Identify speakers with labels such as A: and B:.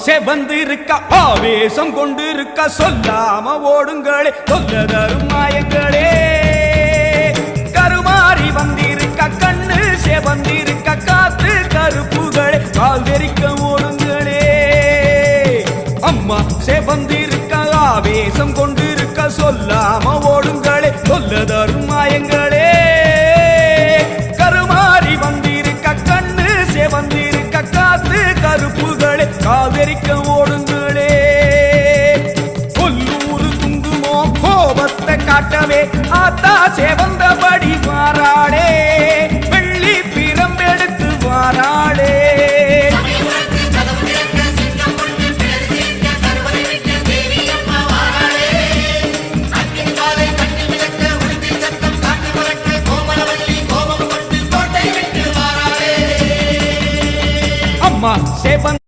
A: செவந்திருக்க ஆவேசம் கொண்டிருக்க சொல்லாம ஓடுங்களே தொல்ல தரும் மாயங்களே கருமாறி வந்திருக்க கண்ணு செவந்திருக்க காத்து கருப்புகளே கால் தெரிக்க